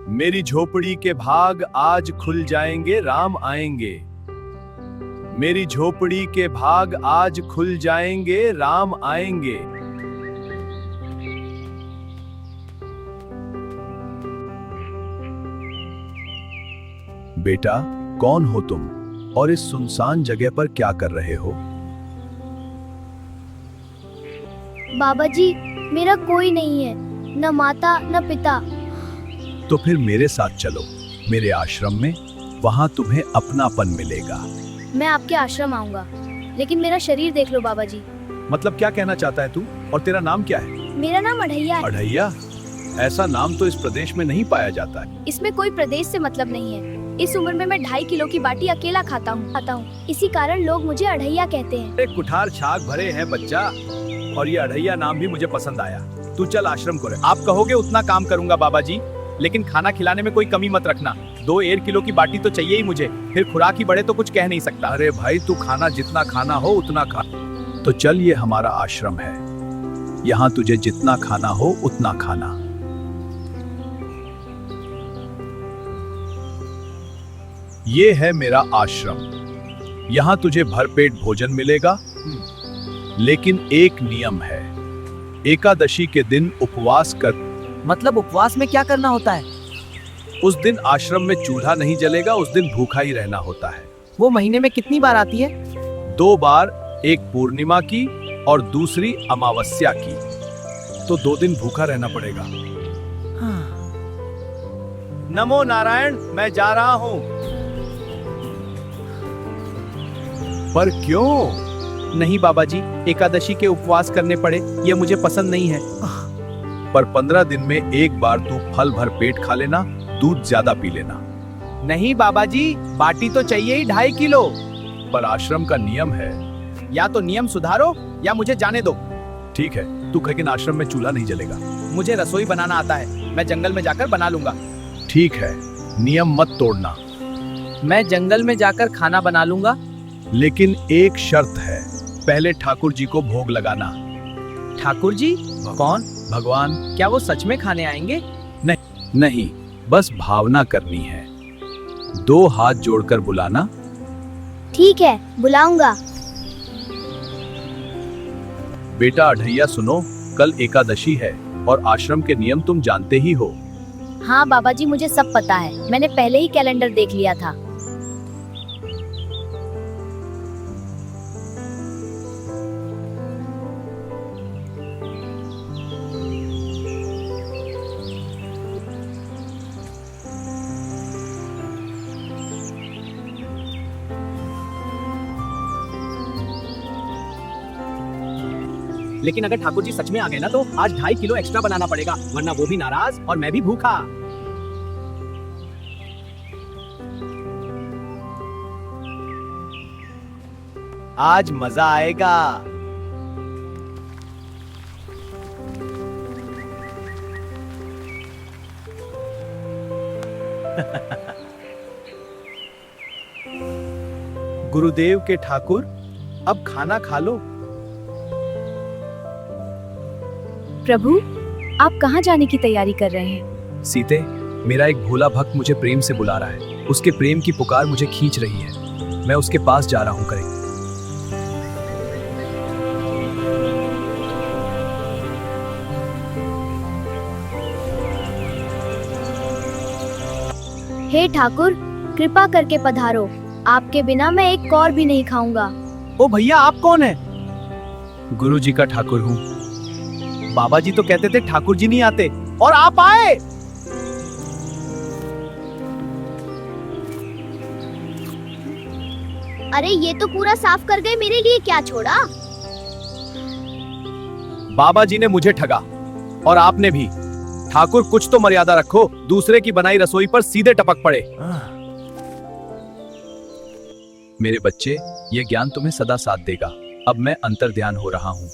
मेरी झोपड़ी के भाग आज खुल जाएंगे, राम आएंगे। मेरी झोपड़ी के भाग आज खुल जाएंगे, राम आएंगे। बेटा, कौन हो तुम और इस सुनसान जगह पर क्या कर रहे हो? बाबा जी, मेरा कोई नहीं है, न माता न पिता। तो फिर मेरे साथ चलो, मेरे आश्रम में, वहां तुम्हें अपनापन मिलेगा। मैं आपके आश्रम आऊंगा, लेकिन मेरा शरीर देख लो बाबा जी। मतलब क्या कहना चाहता है तू? और तेरा नाम क्या है? मेरा नाम अढ़ैया है। अढ़ैया? ऐसा नाम तो इस प्रदेश में नहीं पाया जाता है। इसमें कोई प्रदेश से मतलब नहीं है। इस उम्र में मैं 2.5 किलो की बाटी अकेला खाता हूँ। इसी कारण लोग मुझे अढ़ैया कहते हैं। एक कुठार छाग भरे हैं बच्चा, और ये अढ़ैया नाम भी मुझे पसंद आया। तू चल आश्रम को रह। आप कहोगे उतना काम करूंगा बाबा जी, लेकिन खाना खिलाने में कोई कमी मत रखना। 2 किलो की बाटी तो चाहिए ही मुझे, फिर खुराक ही बढ़े तो कुछ कह नहीं सकता। अरे भाई, तू खाना जितना खाना हो उतना खा। तो चल, ये हमारा आश्रम है, यहाँ तुझे जितना खाना हो उतना खाना। ये है मेरा आश्रम, यहाँ तुझे भरपेट भोजन मिलेगा, लेकिन एक नियम है। एकादशी के दिन उपवास कर। मतलब उपवास में क्या करना होता है? उस दिन आश्रम में चूल्हा नहीं जलेगा, उस दिन भूखा ही रहना होता है। वो महीने में कितनी बार आती है? 2 बार, एक पूर्णिमा की और दूसरी अमावस्या की। तो 2 दिन भूखा रहना पड़ेगा। हाँ। नमो नारायण, मैं जा रहा हूँ। पर क्यों? नहीं बाबा जी, एकादशी के उपवास करने पड़े, ये मुझे पसंद नहीं है। पर 15 दिन में एक बार तू फल भर पेट खा लेना, दूध ज्यादा पी लेना। नहीं बाबा जी, बाटी तो चाहिए ही 2.5 किलो। पर आश्रम का नियम है। या तो नियम सुधारो या मुझे जाने दो। ठीक है, तू लेकिन आश्रम में चूल्हा नहीं जलेगा। मुझे रसोई बनाना आता है, मैं जंगल में जाकर बना लूंगा। ठीक है, नियम मत तोड़ना। मैं जंगल में जाकर खाना बना लूंगा, लेकिन एक शर्त है, पहले ठाकुर जी को भोग लगाना। ठाकुर जी? कौन? भगवान। क्या वो सच में खाने आएंगे? नहीं, बस भावना करनी है। 2 हाथ जोड़कर बुलाना। ठीक है, बुलाऊंगा। बेटा अढ़ैया, सुनो, कल एकादशी है और आश्रम के नियम तुम जानते ही हो। हाँ बाबा जी, मुझे सब पता है, मैंने पहले ही कैलेंडर देख लिया था। लेकिन अगर ठाकुर जी सच में आ गए ना, तो आज 2.5 किलो एक्स्ट्रा बनाना पड़ेगा, वरना वो भी नाराज और मैं भी भूखा। आज मजा आएगा। गुरुदेव के ठाकुर, अब खाना खा लो। प्रभु, आप कहाँ जाने की तैयारी कर रहे हैं? सीते, मेरा एक भोला भक्त मुझे प्रेम से बुला रहा है। उसके प्रेम की पुकार मुझे खींच रही है। मैं उसके पास जा रहा हूँ। करें। हे ठाकुर, कृपा करके पधारो। आपके बिना मैं एक कौर भी नहीं खाऊंगा। ओ भैया, आप कौन है? गुरु जी का ठाकुर हूँ। बाबा जी तो कहते थे ठाकुर जी नहीं आते, और आप आए। अरे ये तो पूरा साफ कर गए, मेरे लिए क्या छोड़ा? बाबा जी ने मुझे ठगा, और आपने भी। ठाकुर, कुछ तो मर्यादा रखो, दूसरे की बनाई रसोई पर सीधे टपक पड़े। मेरे बच्चे, ये ज्ञान तुम्हें सदा साथ देगा। अब मैं अंतर्ध्यान हो रहा हूँ।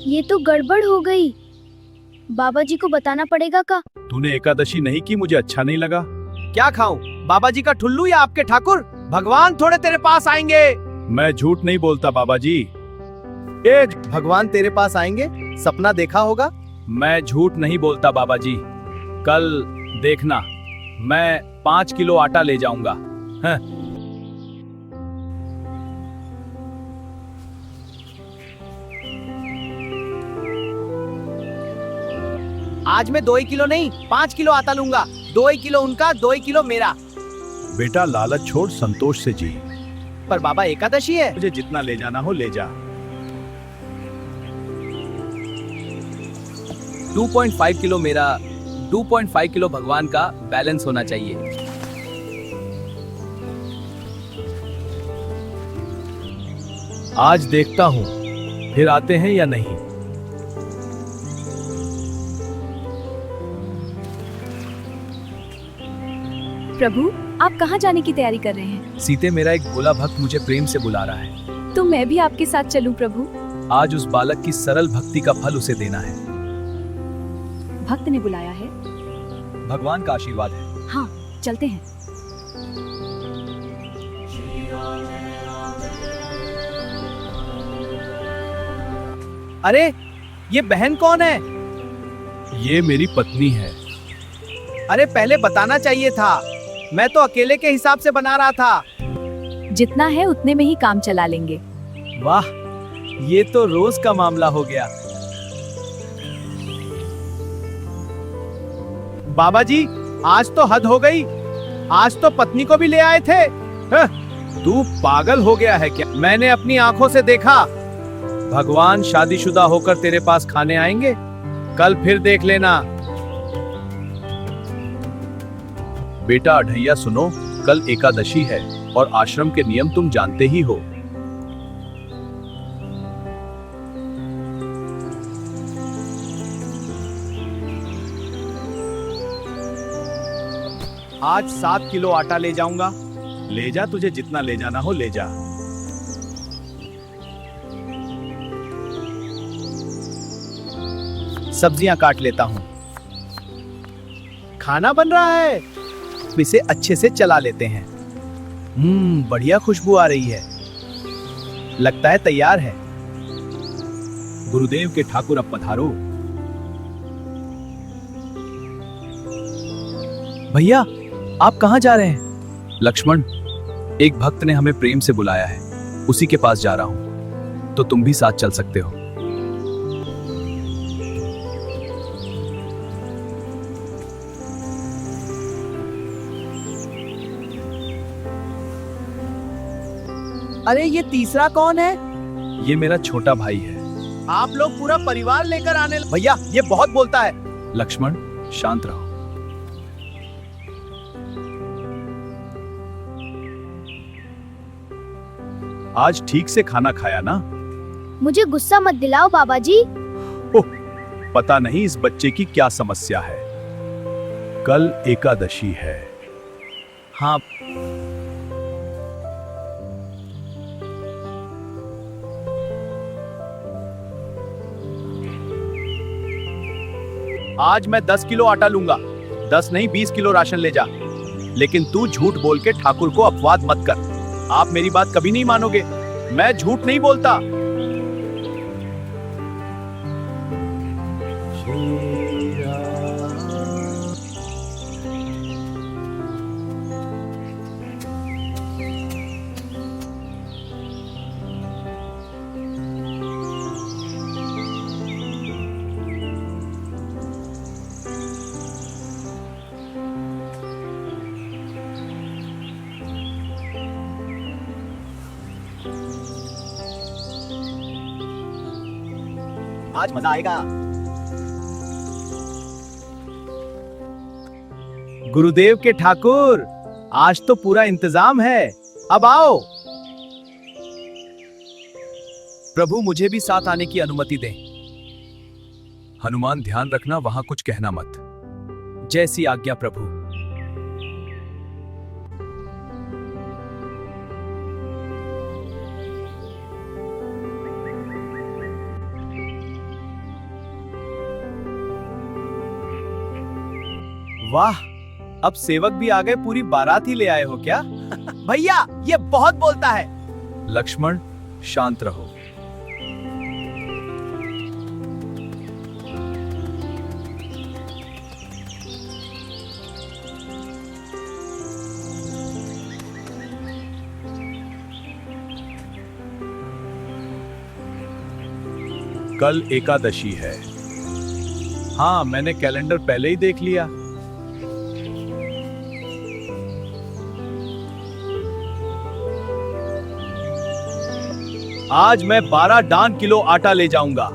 ये तो गड़बड़ हो गई। बाबा जी को बताना पड़ेगा का? तूने एकादशी नहीं की, मुझे अच्छा नहीं लगा। क्या खाऊं, बाबा जी का ठुल्लू या आपके ठाकुर? भगवान थोड़े तेरे पास आएंगे। मैं झूठ नहीं बोलता बाबा जी। भगवान तेरे पास आएंगे, सपना देखा होगा। मैं झूठ नहीं बोलता बाबा जी। कल देखना, मैं 5 किलो आटा ले जाऊंगा। हाँ। आज मैं 2 किलो नहीं 5 किलो आटा लूंगा। 2 किलो उनका, 2 किलो मेरा। बेटा लालच छोड़, संतोष से जी। पर बाबा एकादशी है। मुझे जितना ले जाना हो ले जा। 2.5 किलो मेरा, 2.5 किलो भगवान का, बैलेंस होना चाहिए। आज देखता हूँ फिर आते हैं या नहीं। प्रभु, आप कहाँ जाने की तैयारी कर रहे हैं? सीते, मेरा एक भोला भक्त मुझे प्रेम से बुला रहा है। तो मैं भी आपके साथ चलूं प्रभु। आज उस बालक की सरल भक्ति का फल उसे देना है। भक्त ने बुलाया है। भगवान का आशीर्वाद है। हाँ, चलते हैं। अरे ये बहन कौन है? ये मेरी पत्नी है। अरे पहले बताना चाहिए था, मैं तो अकेले के हिसाब से बना रहा था। जितना है उतने में ही काम चला लेंगे। वाह, ये तो रोज का मामला हो गया। बाबा जी, आज तो हद हो गई। आज तो पत्नी को भी ले आए थे। तू पागल हो गया है क्या? मैंने अपनी आंखों से देखा। भगवान शादीशुदा होकर तेरे पास खाने आएंगे? कल फिर देख लेना। बेटा अढ़ैया सुनो, कल एकादशी है और आश्रम के नियम तुम जानते ही हो। आज 7 किलो आटा ले जाऊंगा। ले जा, तुझे जितना ले जाना हो ले जा। सब्जियां काट लेता हूँ। खाना बन रहा है, इसे अच्छे से चला लेते हैं। बढ़िया खुशबू आ रही है। लगता है तैयार है। गुरुदेव के ठाकुर अब पधारो। भैया, आप कहाँ जा रहे हैं? लक्ष्मण, एक भक्त ने हमें प्रेम से बुलाया है, उसी के पास जा रहा हूं। तो तुम भी साथ चल सकते हो। अरे ये तीसरा कौन है? ये मेरा छोटा भाई है। आप लोग पूरा परिवार लेकर आने। भैया, ये बहुत बोलता है। लक्ष्मण, शांत रहो। आज ठीक से खाना खाया ना? मुझे गुस्सा मत दिलाओ बाबा जी। ओह, पता नहीं इस बच्चे की क्या समस्या है। कल एकादशी है। हाँ, आज मैं 10 किलो आटा लूंगा। 10 नहीं 20 किलो राशन ले जा। लेकिन तू झूठ बोल के ठाकुर को अपवाद मत कर। आप मेरी बात कभी नहीं मानोगे। मैं झूठ नहीं बोलता। आज मजा आएगा। गुरुदेव के ठाकुर, आज तो पूरा इंतजाम है। अब आओ। प्रभु, मुझे भी साथ आने की अनुमति दें। हनुमान, ध्यान रखना, वहां कुछ कहना मत। जैसी आज्ञा प्रभु। वाह, अब सेवक भी आ गए। पूरी बारात ही ले आए हो क्या? भैया, ये बहुत बोलता है। लक्ष्मण, शांत रहो। कल एकादशी है। हाँ, मैंने कैलेंडर पहले ही देख लिया। आज मैं 12 डान किलो आटा ले जाऊंगा।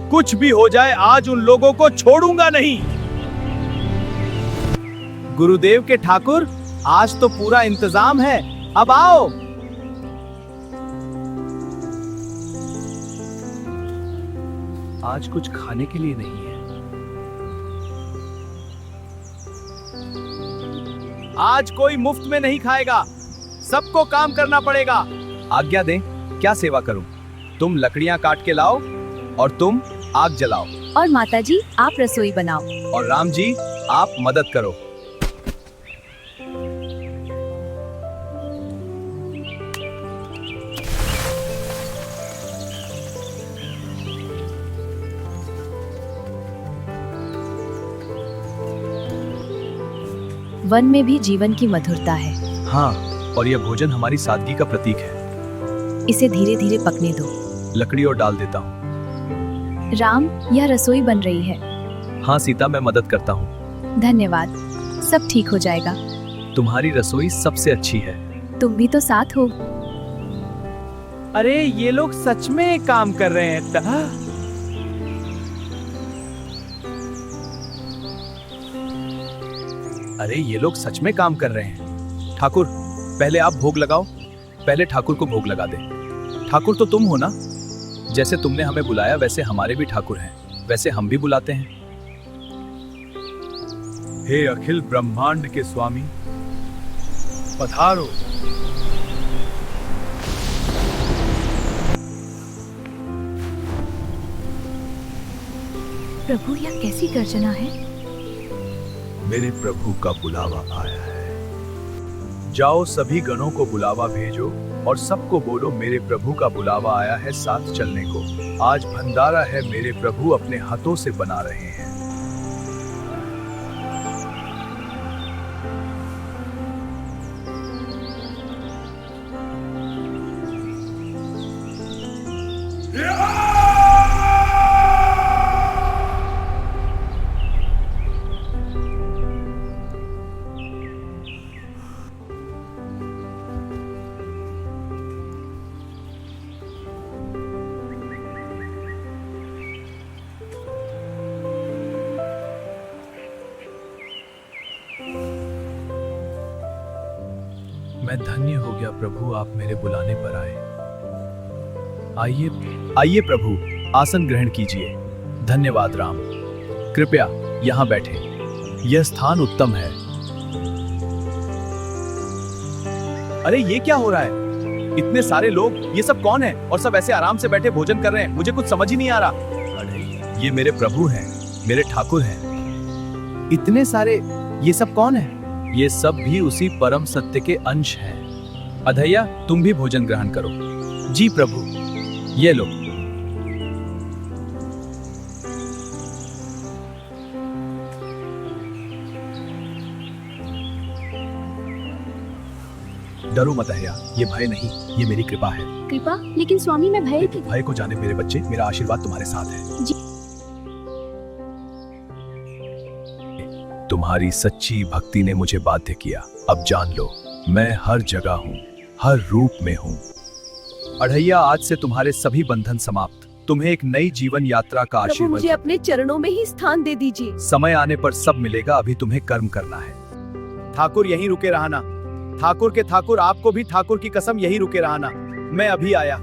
कुछ भी हो जाए, आज उन लोगों को छोड़ूंगा नहीं। गुरुदेव के ठाकुर, आज तो पूरा इंतजाम है, अब आओ। आज कुछ खाने के लिए नहीं है। आज कोई मुफ्त में नहीं खाएगा, सबको काम करना पड़ेगा। आज्ञा दें, क्या सेवा करूं? तुम लकड़ियां काट के लाओ और तुम आग जलाओ, और माताजी आप रसोई बनाओ। और राम जी आप मदद करो। वन में भी जीवन की मधुरता है। हाँ, और यह भोजन हमारी सादगी का प्रतीक है। इसे धीरे धीरे पकने दो। लकड़ी और डाल देता हूँ। राम, यह रसोई बन रही है। हाँ सीता, मैं मदद करता हूँ। धन्यवाद, सब ठीक हो जाएगा। तुम्हारी रसोई सबसे अच्छी है। तुम भी तो साथ हो। अरे ये लोग सच में काम कर रहे हैं। अरे ये लोग सच में काम कर रहे हैं। ठाकुर, पहले आप भोग लगाओ। पहले ठाकुर को भोग लगा दे। ठाकुर तो तुम हो ना? जैसे तुमने हमें बुलाया वैसे हमारे भी ठाकुर हैं, वैसे हम भी बुलाते हैं। हे अखिल ब्रह्मांड के स्वामी, पधारो। प्रभु, यह कैसी गर्जना है? मेरे प्रभु का बुलावा आया है। जाओ, सभी गणों को बुलावा भेजो और सबको बोलो मेरे प्रभु का बुलावा आया है साथ चलने को। आज भंडारा है, मेरे प्रभु अपने हाथों से बना रहे हैं। मैं धन्य हो गया प्रभु, आप मेरे बुलाने पर आए। आइए आइए प्रभु, आसन ग्रहण कीजिए। धन्यवाद राम, कृपया यहाँ बैठे। यह स्थान उत्तम है। अरे ये क्या हो रहा है? इतने सारे लोग, ये सब कौन है? और सब ऐसे आराम से बैठे भोजन कर रहे हैं, मुझे कुछ समझ ही नहीं आ रहा। अरे ये मेरे प्रभु हैं, मेरे ठाकुर हैं। इतने सारे, ये सब कौन है? ये सब भी उसी परम सत्य के अंश हैं। अधैया, तुम भी भोजन ग्रहण करो। जी प्रभु, ये लो। डरो मत अहल्या, ये भय नहीं, ये मेरी कृपा है। कृपा? लेकिन स्वामी मैं भय लेकिन भय को जाने मेरे बच्चे, मेरा आशीर्वाद तुम्हारे साथ है। जी। तुम्हारी सच्ची भक्ति ने मुझे बाध्य किया। अब जान लो, मैं हर जगह हूँ, हर रूप में हूँ। अढ़ैया, आज से तुम्हारे सभी बंधन समाप्त। तुम्हें एक नई जीवन यात्रा का प्रभु, आशीर्वाद। मुझे अपने चरणों में ही स्थान दे दीजिए। समय आने पर सब मिलेगा, अभी तुम्हें कर्म करना है। ठाकुर यहीं रुके रहना। ठाकुर के ठाकुर, आपको भी ठाकुर की कसम यहीं रुके रहना। मैं अभी आया।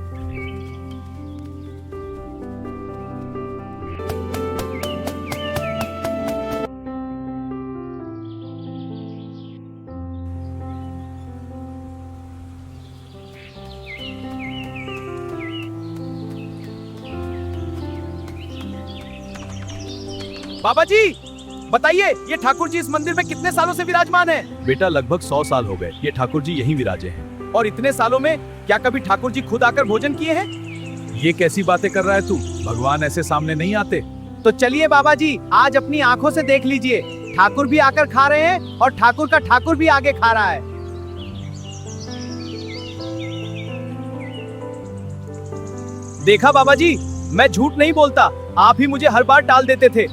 बाबा जी बताइए, ये ठाकुर जी इस मंदिर में कितने सालों से विराजमान है? बेटा, लगभग 100 साल हो गए ये ठाकुर जी यहीं विराजे हैं। और इतने सालों में क्या कभी ठाकुर जी खुद आकर भोजन किए हैं? ये कैसी बातें कर रहा है तू? भगवान ऐसे सामने नहीं आते। तो चलिए बाबा जी, आज अपनी आंखों से देख लीजिए। ठाकुर भी आकर खा रहे हैं और ठाकुर का ठाकुर भी आगे खा रहा है। देखा बाबा जी, मैं झूठ नहीं बोलता, आप ही मुझे हर बार टाल देते थे।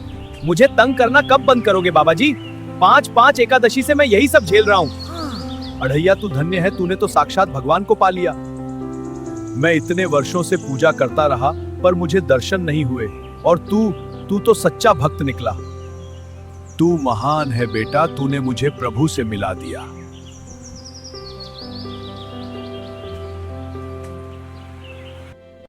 मुझे तंग करना कब बंद करोगे बाबा जी? 5-5 एकादशी से मैं यही सब झेल रहा हूँ। अढ़ैया तू धन्य है, तूने तो साक्षात भगवान को पा लिया। मैं इतने वर्षों से पूजा करता रहा पर मुझे दर्शन नहीं हुए, और तू तो सच्चा भक्त निकला। तू महान है बेटा, तूने मुझे प्रभु से मिला दिया।